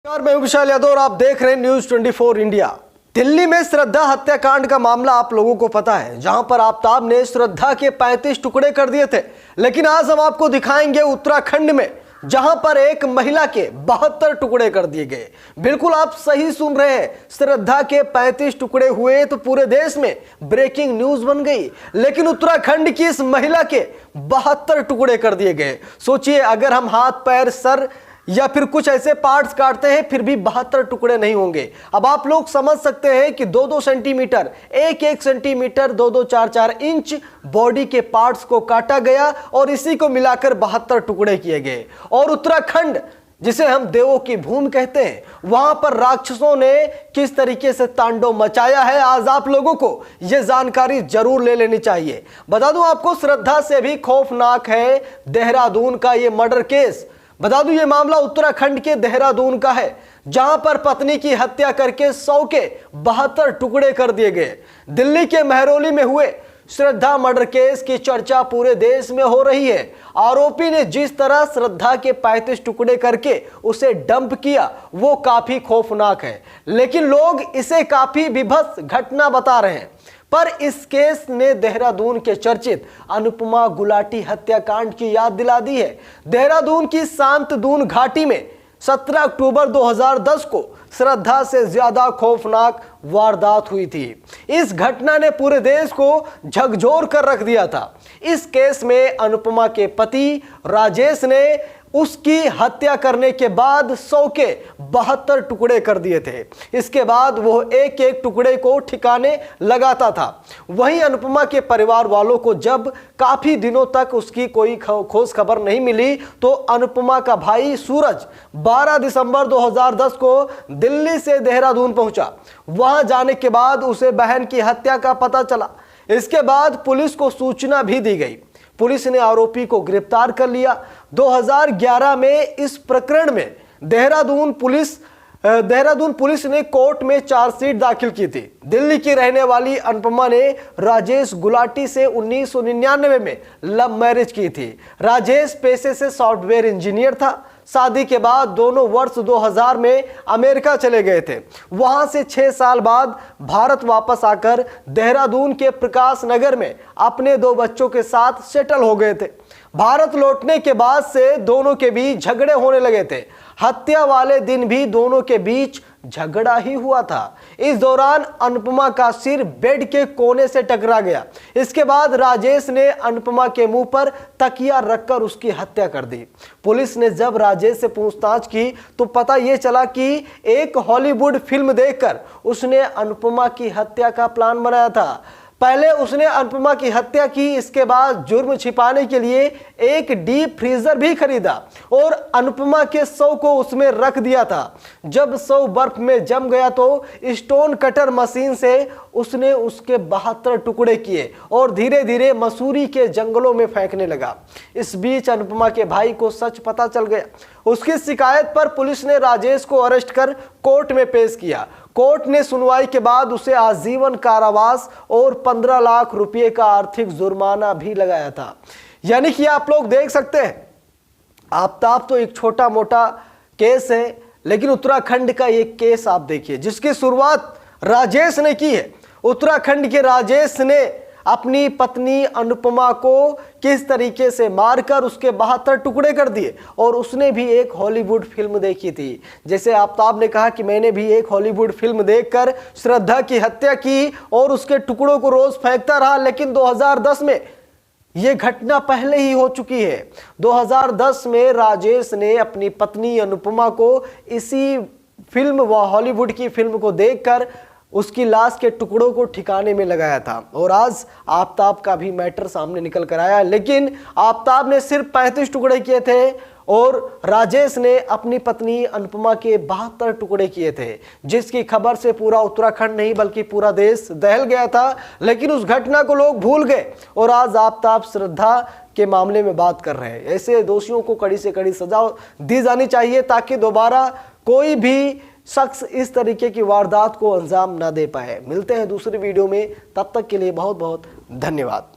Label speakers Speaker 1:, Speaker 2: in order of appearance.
Speaker 1: नमस्कार, मैं विशाल यादव और आप देख रहे हैं न्यूज 24 इंडिया। दिल्ली में श्रद्धा हत्याकांड का मामला आप लोगों को पता है, जहां पर आफताब ने श्रद्धा के 35 टुकड़े कर दिए थे। लेकिन आज हम आपको दिखाएंगे उत्तराखंड में, जहां पर एक महिला के 72 टुकड़े कर दिए गए। बिल्कुल आप सही सुन रहे हैं, श्रद्धा के 35 टुकड़े हुए तो पूरे देश में ब्रेकिंग न्यूज बन गई। लेकिन उत्तराखंड की इस महिला के 72 टुकड़े कर दिए गए। सोचिए, अगर हम हाथ, पैर, सर या फिर कुछ ऐसे पार्ट्स काटते हैं फिर भी 72 टुकड़े नहीं होंगे। अब आप लोग समझ सकते हैं कि 2-2 सेंटीमीटर, 1-1 सेंटीमीटर, 2-2, 4-4 इंच बॉडी के पार्ट्स को काटा गया और इसी को मिलाकर 72 टुकड़े किए गए। और उत्तराखंड, जिसे हम देवों की भूमि कहते हैं, वहां पर राक्षसों ने किस तरीके से तांडव मचाया है, आज आप लोगों को यह जानकारी जरूर ले लेनी चाहिए। बता दूं आपको, श्रद्धा से भी खौफनाक है देहरादून का यह मर्डर केस। बता दूं, यह मामला उत्तराखंड के देहरादून का है, जहां पर पत्नी की हत्या करके 100 के 72 टुकड़े कर दिए गए। दिल्ली के महरौली में हुए श्रद्धा मर्डर केस की चर्चा पूरे देश में हो रही है। आरोपी ने जिस तरह श्रद्धा के 35 टुकड़े करके उसे डंप किया, वो काफी खौफनाक है। लेकिन लोग इसे काफी विभत्स घटना बता रहे हैं। पर इस केस ने देहरादून के चर्चित अनुपमा गुलाटी हत्याकांड की याद दिला दी है। देहरादून की शांतदून घाटी में 17 अक्टूबर 2010 को श्रद्धा से ज्यादा खौफनाक वारदात हुई थी। इस घटना ने पूरे देश को झकझोर कर रख दिया था। इस केस में अनुपमा के पति राजेश ने उसकी हत्या करने के बाद 100 के 72 टुकड़े कर दिए थे। इसके बाद वो एक एक टुकड़े को ठिकाने लगाता था। वहीं अनुपमा के परिवार वालों को जब काफी दिनों तक उसकी कोई खोज खबर नहीं मिली, तो अनुपमा का भाई सूरज 12 दिसंबर 2010 को दिल्ली से देहरादून पहुंचा। वहां जाने के बाद उसे बहन की हत्या का पता चला। इसके बाद पुलिस को सूचना भी दी गई। पुलिस ने आरोपी को गिरफ्तार कर लिया। 2011 में इस प्रकरण में देहरादून पुलिस ने कोर्ट में चार्जशीट दाखिल की थी। दिल्ली की रहने वाली अनुपमा ने राजेश गुलाटी से 1999 में लव मैरिज की थी। राजेश पेशे से सॉफ्टवेयर इंजीनियर था। शादी के बाद दोनों वर्ष 2000 में अमेरिका चले गए थे। वहां से 6 साल बाद भारत वापस आकर देहरादून के प्रकाश नगर में अपने 2 बच्चों के साथ सेटल हो गए थे। भारत लौटने के बाद से दोनों के बीच झगड़े होने लगे थे। हत्या वाले दिन भी दोनों के बीच झगड़ा ही हुआ था। इस दौरान अनुपमा का सिर बेड के कोने से टकरा गया। इसके बाद राजेश ने अनुपमा के मुंह पर तकिया रखकर उसकी हत्या कर दी। पुलिस ने जब राजेश से पूछताछ की तो पता यह चला कि एक हॉलीवुड फिल्म देखकर उसने अनुपमा की हत्या का प्लान बनाया था। पहले उसने अनुपमा की हत्या की, इसके बाद जुर्म छिपाने के लिए एक डीप फ्रीजर भी खरीदा और अनुपमा के शव को उसमें रख दिया था। जब शव बर्फ में जम गया तो स्टोन कटर मशीन से उसने उसके 72 टुकड़े किए और धीरे धीरे मसूरी के जंगलों में फेंकने लगा। इस बीच अनुपमा के भाई को सच पता चल गया। उसकी शिकायत पर पुलिस ने राजेश को अरेस्ट कर कोर्ट में पेश किया। कोर्ट ने सुनवाई के बाद उसे आजीवन कारावास और 15 लाख रुपए का आर्थिक जुर्माना भी लगाया था। यानी कि आप लोग देख सकते हैं, आफताब तो एक छोटा मोटा केस है, लेकिन उत्तराखंड का एक केस आप देखिए, जिसकी शुरुआत राजेश ने की है। उत्तराखंड के राजेश ने अपनी पत्नी अनुपमा को किस तरीके से मारकर उसके 72 टुकड़े कर दिए। और उसने भी एक हॉलीवुड फिल्म देखी थी। जैसे आफताब ने कहा कि मैंने भी एक हॉलीवुड फिल्म देखकर श्रद्धा की हत्या की और उसके टुकड़ों को रोज फेंकता रहा। लेकिन 2010 में यह घटना पहले ही हो चुकी है। 2010 में राजेश ने अपनी पत्नी अनुपमा को इसी फिल्म व हॉलीवुड की फिल्म को देखकर उसकी लाश के टुकड़ों को ठिकाने में लगाया था। और आज आफताब का भी मैटर सामने निकल कर आया। लेकिन आफताब ने सिर्फ 35 टुकड़े किए थे और राजेश ने अपनी पत्नी अनुपमा के 72 टुकड़े किए थे, जिसकी खबर से पूरा उत्तराखंड नहीं बल्कि पूरा देश दहल गया था। लेकिन उस घटना को लोग भूल गए और आज आफताब श्रद्धा के मामले में बात कर रहे हैं। ऐसे दोषियों को कड़ी से कड़ी सजा दी जानी चाहिए, ताकि दोबारा कोई भी शख्स इस तरीके की वारदात को अंजाम न दे पाए। मिलते हैं दूसरी वीडियो में, तब तक के लिए बहुत बहुत धन्यवाद।